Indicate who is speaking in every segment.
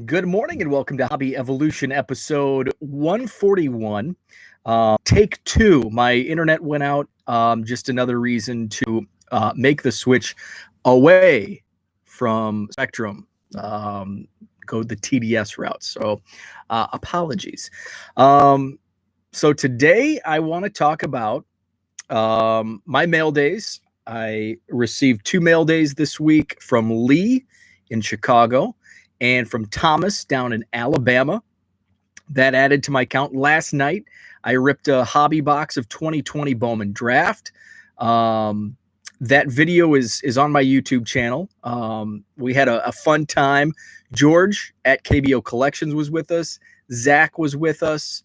Speaker 1: Good morning and welcome to Hobby Evolution episode 141. Take two. My internet went out. Just another reason to make the switch away from Spectrum. Go the TDS route. So apologies. So today I want to talk about my mail days. I received 2 mail days this week from Lee in Chicago and from Thomas down in Alabama. That added to my count. Last night, I ripped a hobby box of 2020 Bowman Draft. That video is on my YouTube channel. We had a fun time. George at KBO Collections was with us. Zach was with us.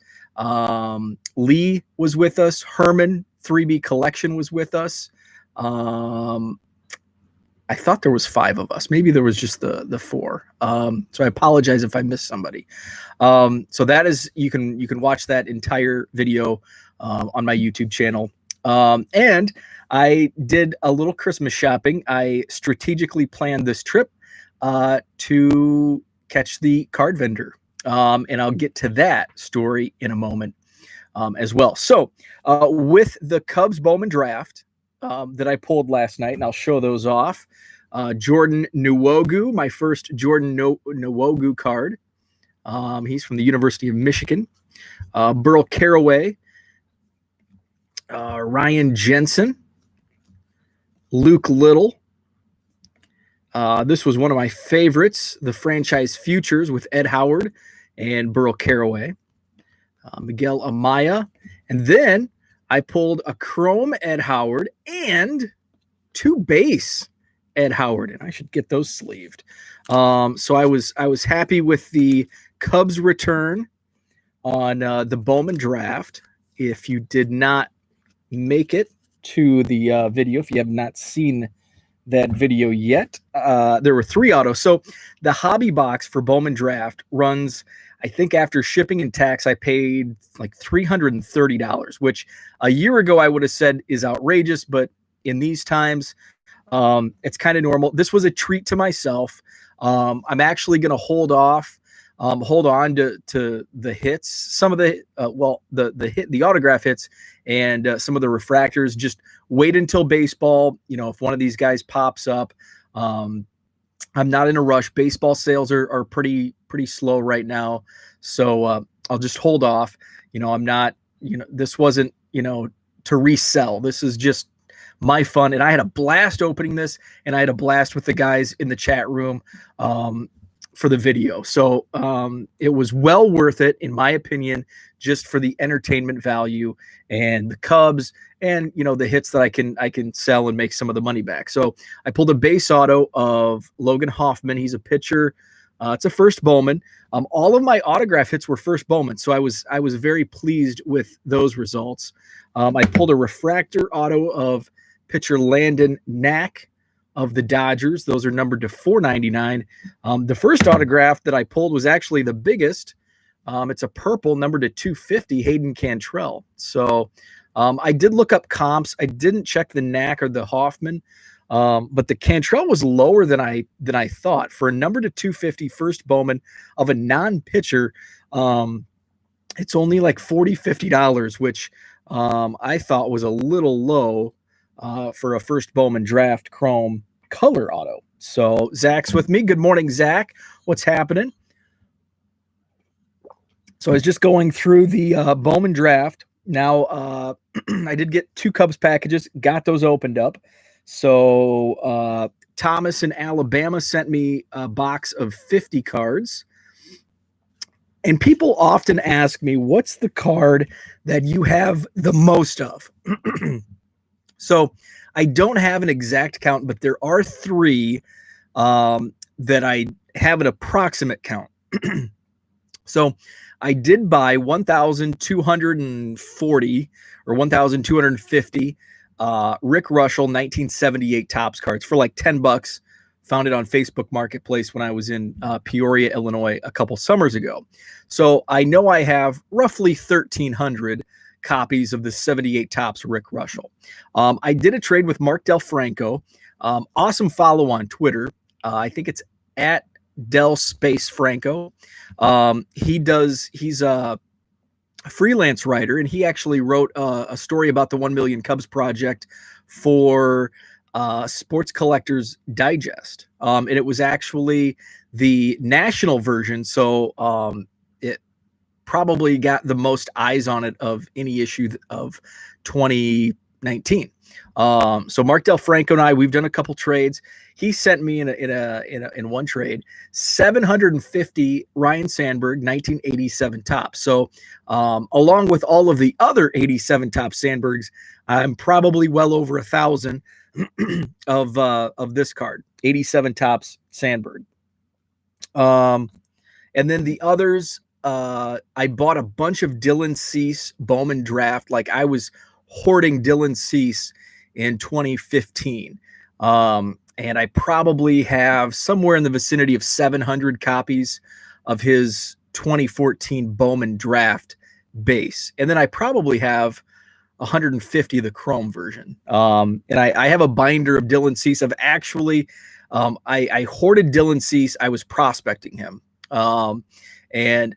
Speaker 1: Lee was with us. Herman 3B Collection was with us. I thought there was 5 of us. Maybe there was just the 4. So I apologize if I missed somebody. So that is, you can watch that entire video on my YouTube channel. And I did a little Christmas shopping. I strategically planned this trip to catch the card vendor. And I'll get to that story in a moment as well. So with the Cubs Bowman Draft, that I pulled last night, and I'll show those off. Jordan Nwogu, my first Jordan Nwogu card. He's from the University of Michigan. Burl Caraway, Ryan Jensen, Luke Little. This was one of my favorites, the Franchise Futures with Ed Howard and Burl Caraway. Miguel Amaya. And then I pulled a Chrome Ed Howard and 2 base Ed Howard, and I should get those sleeved. So I was happy with the Cubs return on the Bowman Draft. If you did not make it to the video, if you have not seen that video yet, there were 3 autos. So the hobby box for Bowman Draft runs, I think after shipping and tax, I paid like $330, which a year ago I would have said is outrageous, but in these times, it's kind of normal. This was a treat to myself. I'm actually going to hold on to the hits, some of the the autograph hits and some of the refractors. Just wait until baseball. If one of these guys pops up, I'm not in a rush. Baseball sales are pretty slow right now. So I'll just hold off. I'm not, this wasn't, to resell. This is just my fun. And I had a blast opening this, and I had a blast with the guys in the chat room for the video. So it was well worth it, in my opinion, just for the entertainment value and the Cubs and, the hits that I can sell and make some of the money back. So I pulled a base auto of Logan Hoffman. He's a pitcher. It's a first Bowman. All of my autograph hits were first Bowman, so I was very pleased with those results. I pulled a refractor auto of pitcher Landon Knack of the Dodgers. Those are numbered to 499. The first autograph that I pulled was actually the biggest. It's a purple numbered to 250, Hayden Cantrell. So I did look up comps. I didn't check the Knack or the Hoffman. But the Cantrell was lower than I thought. For a number to 250 first Bowman of a non-pitcher, it's only like $40-50, which I thought was a little low for a first Bowman Draft Chrome color auto. So Zach's with me. Good morning, Zach. What's happening? So I was just going through the Bowman Draft. Now, I did get 2 Cubs packages, got those opened up. So Thomas in Alabama sent me a box of 50 cards. And people often ask me, what's the card that you have the most of? So I don't have an exact count, but there are 3 that I have an approximate count. So I did buy 1,240 or 1,250 Rick Russell 1978 Topps cards for like $10. Found it on Facebook Marketplace when I was in Peoria, Illinois a couple summers ago. So I know I have roughly 1,300 copies of the 78 Topps Rick Russell. I did a trade with Mark Del Franco. Awesome follow on Twitter. I think it's at Del Space Franco. He's a freelance writer, and he actually wrote a story about the 1 Million Cubs project for Sports Collectors Digest. And it was actually the national version, so it probably got the most eyes on it of any issue of 2019. So Mark Del Franco and I, we've done a couple trades. He sent me in one trade 750 Ryan Sandberg 1987 Topps. So along with all of the other 87 Topps Sandbergs, I'm probably well over 1,000 of this card, 87 Topps Sandberg. And then the others, I bought a bunch of Dylan Cease Bowman draft. Like I was hoarding Dylan Cease in 2015. And I probably have somewhere in the vicinity of 700 copies of his 2014 Bowman draft base. And then I probably have 150 of the Chrome version. And I have a binder of Dylan Cease. I've actually, I hoarded Dylan Cease. I was prospecting him. And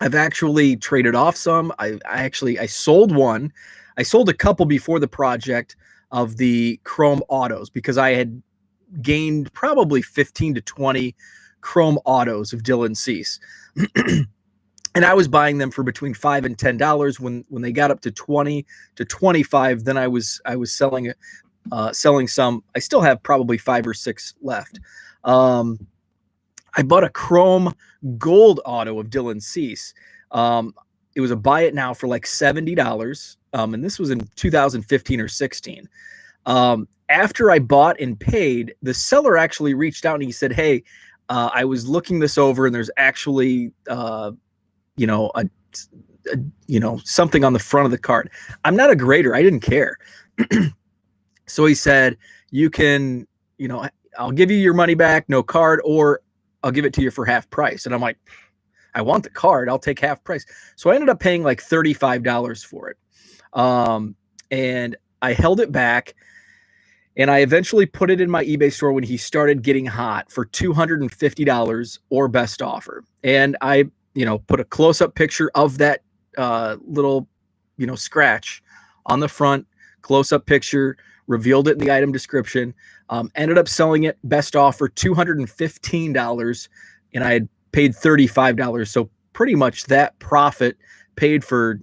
Speaker 1: I've actually traded off some. I sold one. I sold a couple before the project of the Chrome autos because I had gained probably 15 to 20 Chrome autos of Dylan Cease. And I was buying them for between $5 and $10. When they got up to 20 to 25, then I was selling some. I still have probably 5 or 6 left. I bought a Chrome gold auto of Dylan Cease. It was a buy it now for like $70. And this was in 2015 or 16. After I bought and paid, the seller actually reached out and he said, "Hey, I was looking this over and there's actually, something on the front of the card." I'm not a grader. I didn't care. So he said, "You can, I'll give you your money back, no card, or I'll give it to you for half price." And I'm like, I want the card. I'll take half price. So I ended up paying like $35 for it. And I held it back and I eventually put it in my eBay store when he started getting hot for $250 or best offer. And I, put a close-up picture of that little, scratch on the front, close-up picture, revealed it in the item description, ended up selling it best offer $215, and I had paid $35. So pretty much that profit paid for,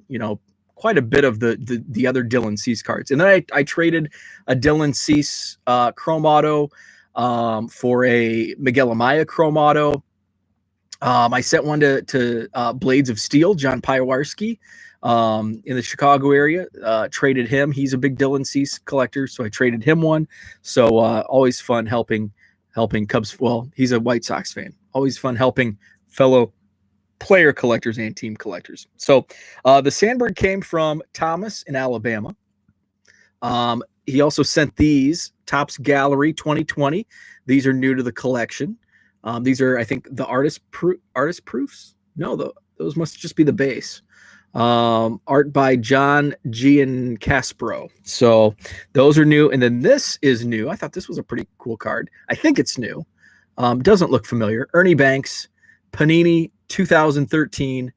Speaker 1: quite a bit of the other Dylan Cease cards. And then I traded a Dylan Cease Chrome Auto for a Miguel Amaya Chrome Auto. I sent one to Blades of Steel, John Piewarski, in the Chicago area. Traded him. He's a big Dylan Cease collector, so I traded him one. So always fun helping Cubs. Well, he's a White Sox fan. Always fun helping fellow player collectors and team collectors. So the Sandberg came from Thomas in Alabama. He also sent these Topps Gallery 2020. These are new to the collection. These are, I think, the artist proofs. No, those must just be the base. Art by John Giancaspro. So those are new. And then this is new. I thought this was a pretty cool card. I think it's new. Doesn't look familiar. Ernie Banks, Panini 2013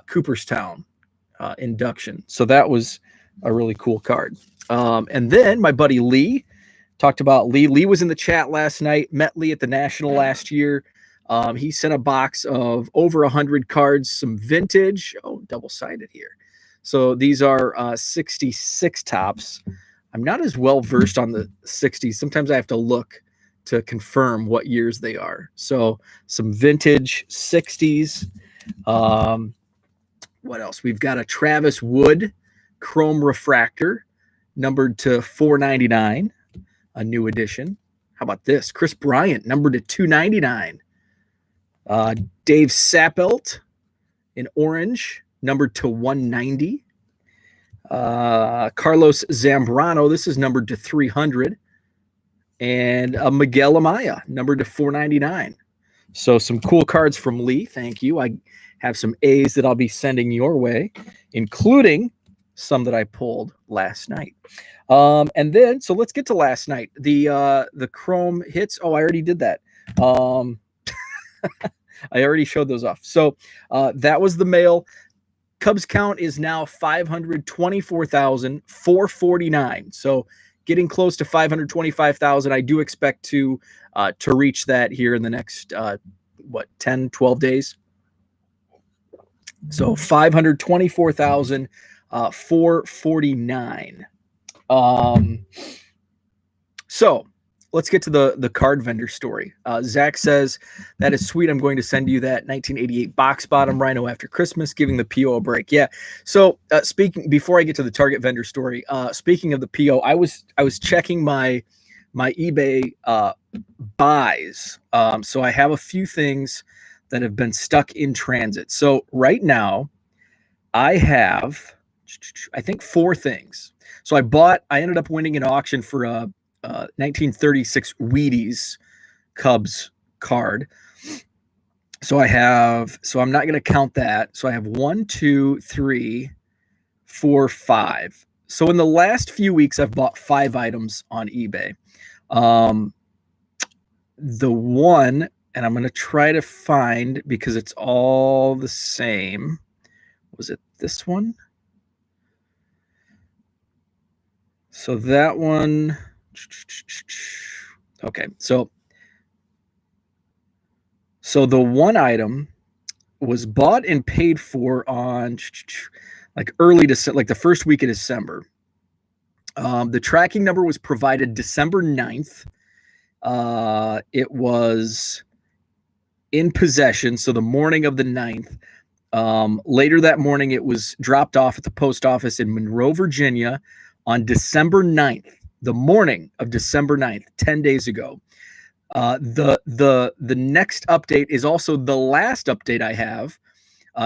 Speaker 1: Cooperstown induction. So that was a really cool card. And then my buddy Lee, talked about Lee. Lee was in the chat last night, met Lee at the National last year. He sent a box of over 100 cards, some vintage. Oh, double-sided here. So these are 66 Topps. I'm not as well versed on the 60s. Sometimes I have to look to confirm what years they are. So some vintage 60s. What else? We've got a Travis Wood Chrome Refractor, numbered to 499, a new edition. How about this? Chris Bryant, numbered to 299. Dave Sappelt in orange, numbered to 190. Carlos Zambrano, this is numbered to 300. And Miguel Amaya, numbered to 499. So some cool cards from Lee. Thank you. I have some A's that I'll be sending your way, including some that I pulled last night. And then, so let's get to last night. The Chrome hits. Oh, I already did that. I already showed those off. So that was the mail. Cubs count is now 524,449. So getting close to 525,000. I do expect to reach that here in the next 10, 12 days. So 524,449. So let's get to the card vendor story. Zach says, that is sweet. I'm going to send you that 1988 box bottom Rhino after Christmas, giving the PO a break. Yeah. So before I get to the Target vendor story, speaking of the PO, I was checking my eBay buys. So I have a few things that have been stuck in transit. So right now I have, I think, 4 things. So I ended up winning an auction for a 1936 Wheaties Cubs card. So I'm not going to count that. So I have 1, 2, 3, 4, 5. So in the last few weeks, I've bought 5 items on eBay. The one, and I'm going to try to find, because it's all the same. Was it this one? So that one. Okay, so the one item was bought and paid for on like early December, like the first week of December. The tracking number was provided December 9th. It was in possession, so the morning of the 9th. Later that morning, it was dropped off at the post office in Monroe, Virginia on December 9th. The morning of December 9th, 10 days ago. The next update is also the last update I have.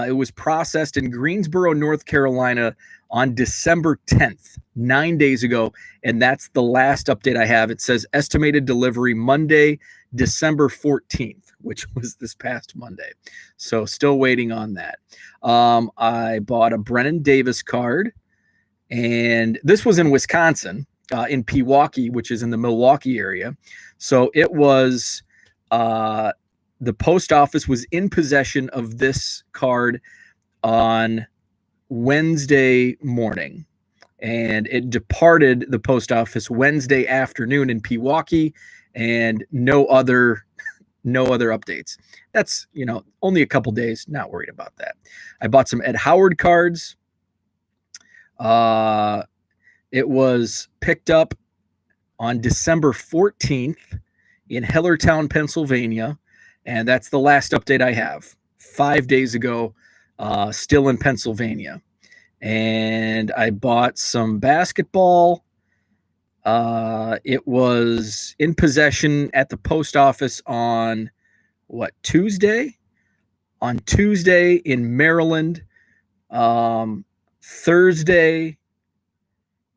Speaker 1: It was processed in Greensboro, North Carolina on December 10th, 9 days ago. And that's the last update I have. It says estimated delivery Monday, December 14th, which was this past Monday. So still waiting on that. I bought a Brennan Davis card, and this was in Wisconsin. In Pewaukee, which is in the Milwaukee area. So it was, the post office was in possession of this card on Wednesday morning, and it departed the post office Wednesday afternoon in Pewaukee, and no other updates. That's, only a couple days, not worried about that. I bought some Ed Howard cards. It was picked up on December 14th in Hellertown, Pennsylvania, and that's the last update I have. 5 days ago, still in Pennsylvania. And I bought some basketball. It was in possession at the post office on Tuesday? On Tuesday in Maryland. Thursday,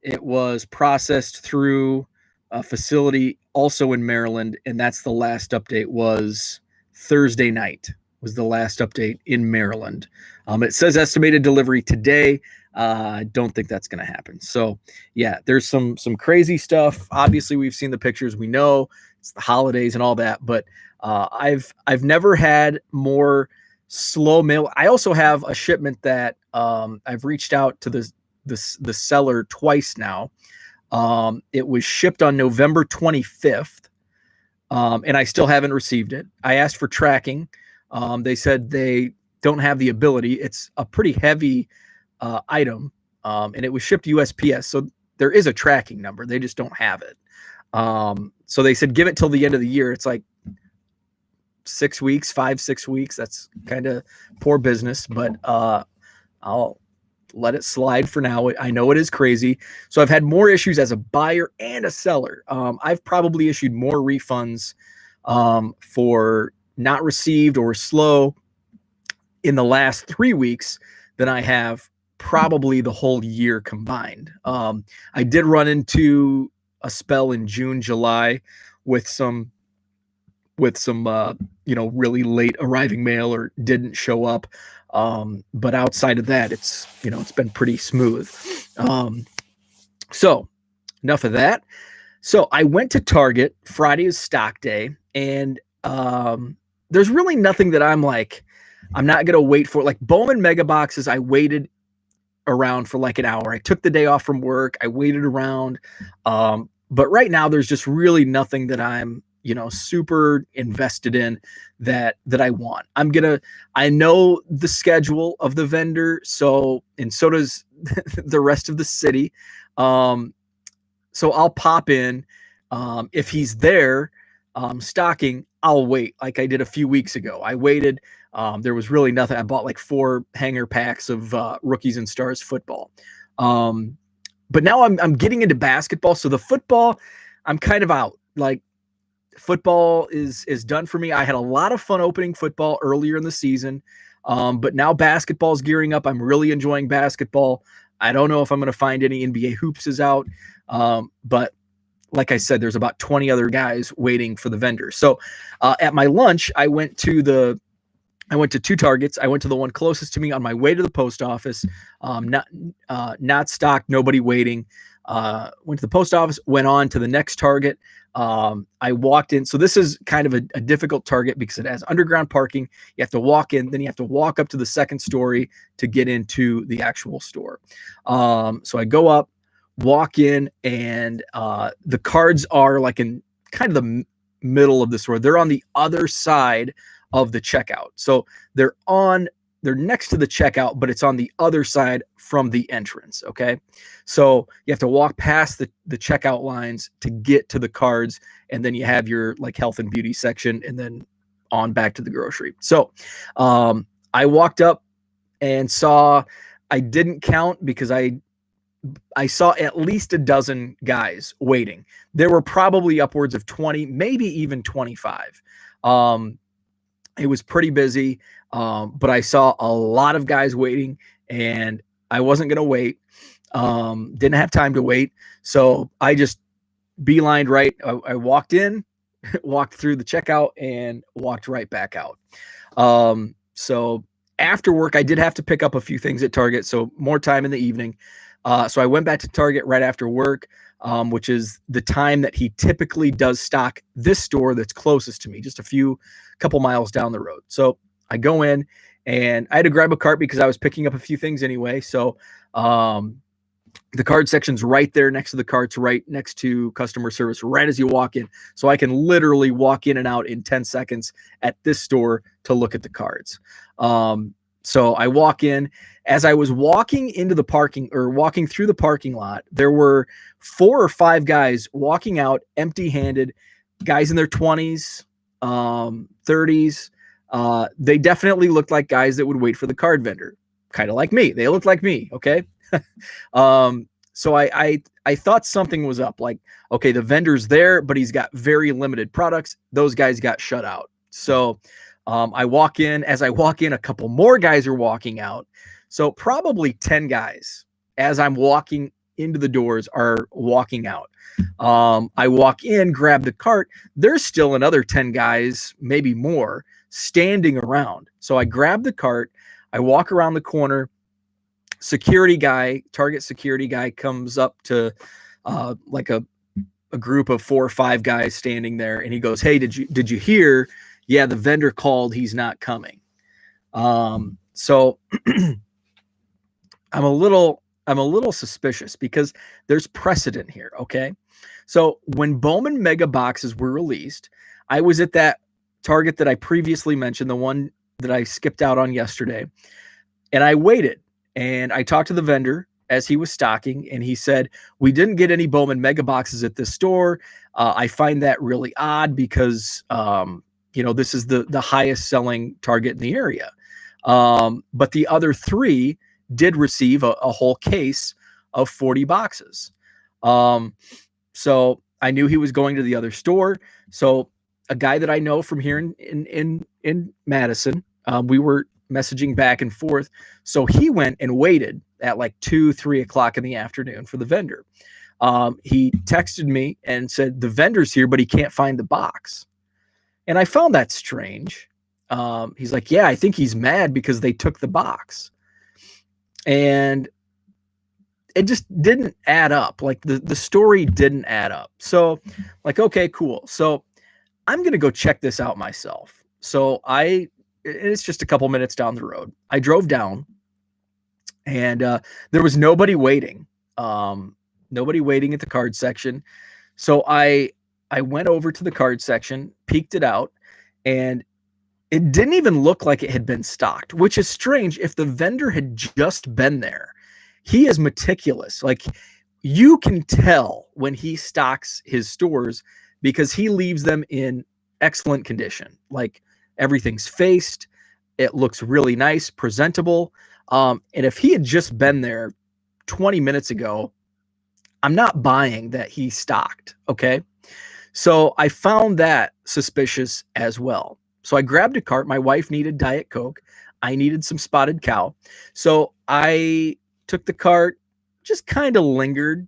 Speaker 1: it was processed through a facility also in Maryland, and that's the last update. Was Thursday night was the last update in Maryland. It says estimated delivery today. I don't think that's going to happen. So yeah, there's some crazy stuff. Obviously, we've seen the pictures. We know it's the holidays and all that, but I've never had more slow mail. I also have a shipment that I've reached out to the seller twice now. It was shipped on November 25th, and I still haven't received it. I asked for tracking. They said they don't have the ability. It's a pretty heavy item, and it was shipped USPS, so there is a tracking number. They just don't have it. So they said give it till the end of the year. It's like 6 weeks, 5-6 weeks. That's kind of poor business, but I'll let it slide for now. I know it is crazy. So I've had more issues as a buyer and a seller. I've probably issued more refunds for not received or slow in the last 3 weeks than I have probably the whole year combined. I did run into a spell in June, July with some really late arriving mail or didn't show up. But outside of that, it's been pretty smooth. So enough of that. So I went to Target. Friday is stock day, and there's really nothing that I'm like, I'm not going to wait for. Like Bowman mega boxes, I waited around for like an hour. I took the day off from work. I waited around. But right now there's just really nothing that I'm, super invested in that I want. I know the schedule of the vendor. And so does the rest of the city. So I'll pop in. If he's there stocking, I'll wait like I did a few weeks ago. I waited. There was really nothing. I bought like 4 hanger packs of Rookies and Stars football. But now I'm getting into basketball. So the football, I'm kind of out. Like football is done for me. I had a lot of fun opening football earlier in the season. But now basketball is gearing up. I'm really enjoying basketball. I don't know if I'm going to find any NBA hoops is out. But like I said, there's about 20 other guys waiting for the vendor. So at my lunch, I went to 2 Targets. I went to the one closest to me on my way to the post office. Not stocked, nobody waiting. Went to the post office, went on to the next Target. I walked in. So this is kind of a difficult Target because it has underground parking. You have to walk in, then you have to walk up to the second story to get into the actual store. So I go up, walk in, and the cards are like in kind of the middle of the store. They're on the other side of the checkout. So they're next to the checkout, but it's on the other side from the entrance. Okay. So you have to walk past the checkout lines to get to the cards. And then you have your like health and beauty section and then on back to the grocery. So I walked up and saw, I didn't count because I saw at least a dozen guys waiting. There were probably upwards of 20, maybe even 25. It was pretty busy, but I saw a lot of guys waiting, and I wasn't going to wait. Didn't have time to wait, so I just beelined right. I walked in, walked through the checkout, and walked right back out. So after work, I did have to pick up a few things at Target, so more time in the evening. So I went back to Target right after work, which is the time that he typically does stock this store that's closest to me, just couple miles down the road. So I go in and I had to grab a cart because I was picking up a few things anyway. So the card section's right there next to the carts, right next to customer service, right as you walk in. So I can literally walk in and out in 10 seconds at this store to look at the cards. So I walk in. As I was walking into the walking through the parking lot, there were 4 or 5 guys walking out empty-handed, guys in their 20s, 30s. They definitely looked like guys that would wait for the card vendor, kind of like me. They looked like me. Okay. So I thought something was up. Like, okay, the vendor's there, but he's got very limited products. Those guys got shut out. So I walk in. As I walk in, a couple more guys are walking out. So probably 10 guys as I'm walking into the doors are walking out. I walk in, grab the cart. There's still another 10 guys, maybe more, standing around. So I grab the cart. I walk around the corner. Target security guy comes up to like a group of 4 or 5 guys standing there. And he goes, "Hey, did you hear? Yeah, the vendor called. He's not coming." So I'm a little suspicious because there's precedent here. Okay. So when Bowman mega boxes were released, I was at that Target that I previously mentioned, the one that I skipped out on yesterday, and I waited and I talked to the vendor as he was stocking, and he said, "We didn't get any Bowman mega boxes at this store. I find that really odd because, this is the highest selling Target in the area. But the other 3 did receive a whole case of 40 boxes. So I knew he was going to the other store. So a guy that I know from here in Madison, we were messaging back and forth. So he went and waited at like 2-3 o'clock in the afternoon for the vendor. He texted me and said, "The vendor's here, but he can't find the box." And I found that strange. He's like, "Yeah, I think he's mad because they took the box." And it just didn't add up. Like the story didn't add up. So like, okay, cool. So I'm going to go check this out myself. So it's just a couple minutes down the road. I drove down, and there was nobody waiting. Nobody waiting at the card section. So I went over to the card section, peeked it out, and it didn't even look like it had been stocked, which is strange if the vendor had just been there. He is meticulous. Like, you can tell when he stocks his stores because he leaves them in excellent condition. Like, everything's faced, it looks really nice, presentable. And if he had just been there 20 minutes ago, I'm not buying that he stocked. Okay. So I found that suspicious as well. So I grabbed a cart. My wife needed Diet Coke. I needed some Spotted Cow. So I took the cart, just kind of lingered,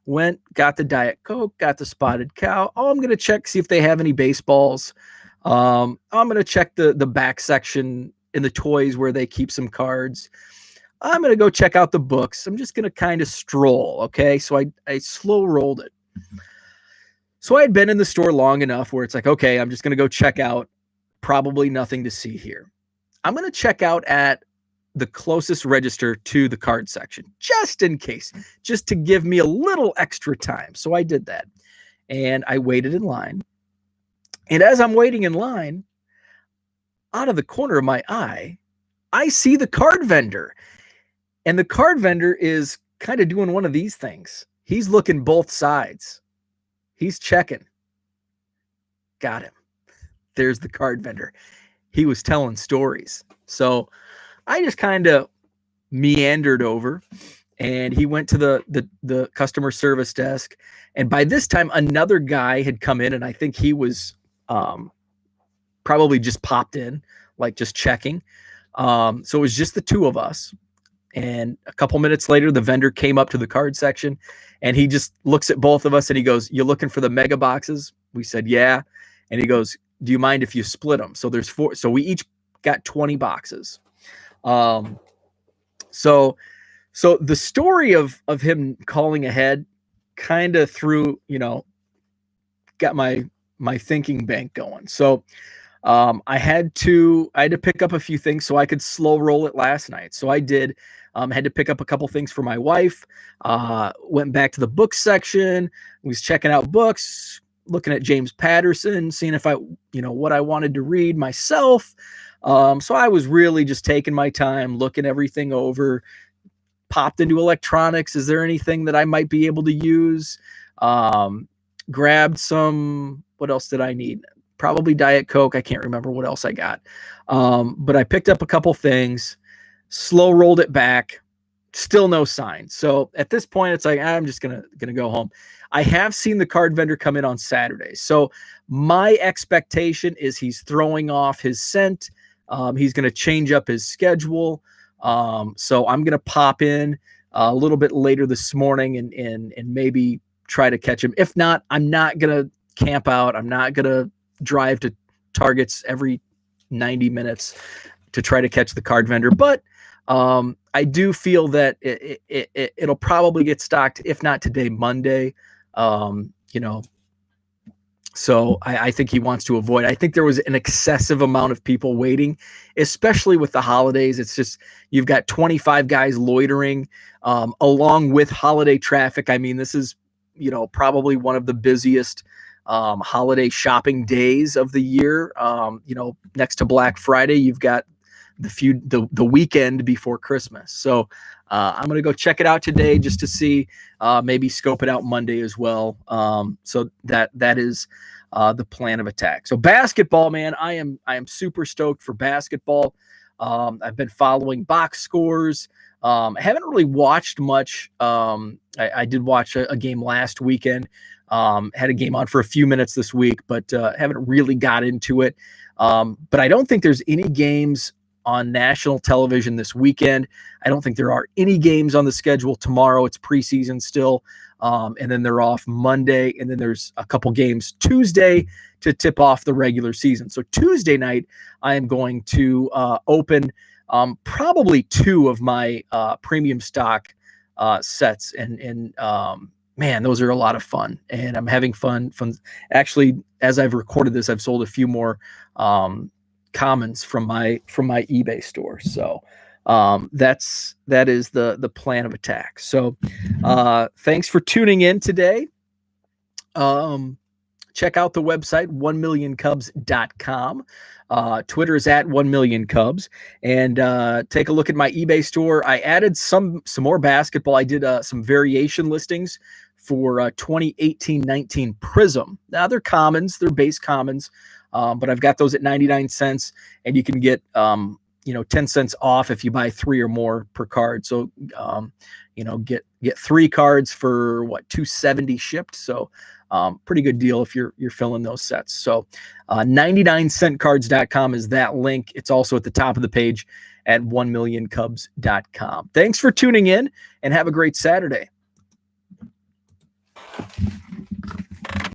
Speaker 1: went, got the Diet Coke, got the Spotted Cow. Oh, I'm going to check, see if they have any baseballs. I'm going to check the back section in the toys where they keep some cards. I'm going to go check out the books. I'm just going to kind of stroll. Okay. So I slow rolled it. So I had been in the store long enough where it's like, okay, I'm just going to go check out. Probably nothing to see here. I'm going to check out at the closest register to the card section, just in case, just to give me a little extra time. So I did that, and I waited in line. And as I'm waiting in line, out of the corner of my eye, I see the card vendor. And the card vendor is kind of doing one of these things. He's looking both sides. He's checking. Got him. There's the card vendor. He was telling stories. So I just kind of meandered over, and he went to the customer service desk. And by this time, another guy had come in, and I think he was probably just popped in, like just checking. So it was just the two of us. And a couple minutes later, the vendor came up to the card section, and he just looks at both of us and he goes, "You looking for the mega boxes?" We said, "Yeah." And he goes, "Do you mind if you split them?" So there's 4. So we each got 20 boxes. So the story of him calling ahead kind of got my thinking bank going. So I had to pick up a few things so I could slow roll it last night. So I did. Had to pick up a couple things for my wife. Went back to the book section. Was checking out books, looking at James Patterson, seeing if what I wanted to read myself. So I was really just taking my time, looking everything over. Popped into electronics. Is there anything that I might be able to use? Grabbed some. What else did I need? Probably Diet Coke. I can't remember what else I got. But I picked up a couple things, slow rolled it back, still no sign. So at this point, it's like, I'm just gonna go home. I have seen the card vendor come in on Saturday. So my expectation is he's throwing off his scent. He's going to change up his schedule. So I'm going to pop in a little bit later this morning and maybe try to catch him. If not, I'm not going to camp out. I'm not going to drive to Targets every 90 minutes to try to catch the card vendor. But I do feel that it'll probably get stocked, if not today, Monday. So I think he wants to avoid. I think there was an excessive amount of people waiting, especially with the holidays. It's just, you've got 25 guys loitering along with holiday traffic. I mean, this is, probably one of the busiest holiday shopping days of the year. Next to Black Friday, you've got the weekend before Christmas. So I'm going to go check it out today just to see, maybe scope it out Monday as well. So that is the plan of attack. So basketball, man, I am super stoked for basketball. I've been following box scores. I haven't really watched much. I did watch a game last weekend. Had a game on for a few minutes this week, but haven't really got into it. But I don't think there's any games on national television this weekend. I don't think there are any games on the schedule tomorrow. It's preseason still. And then they're off Monday. And then there's a couple games Tuesday to tip off the regular season. So Tuesday night, I am going to open probably 2 of my premium stock sets. And man, those are a lot of fun, and I'm having fun. Actually, as I've recorded this, I've sold a few more commons from my eBay store. So that is the plan of attack. So thanks for tuning in today. Check out the website 1millioncubs.com. Twitter is at 1millioncubs, and take a look at my eBay store. I added some more basketball. I did some variation listings for 2018-19 Prism. Now they're commons, they're base commons, but I've got those at 99 cents, and you can get 10 cents off if you buy 3 or more per card. So get 3 cards for what, $270 shipped. So pretty good deal if you're filling those sets. So 99centcards.com is that link. It's also at the top of the page at 1millioncubs.com. Thanks for tuning in, and have a great Saturday.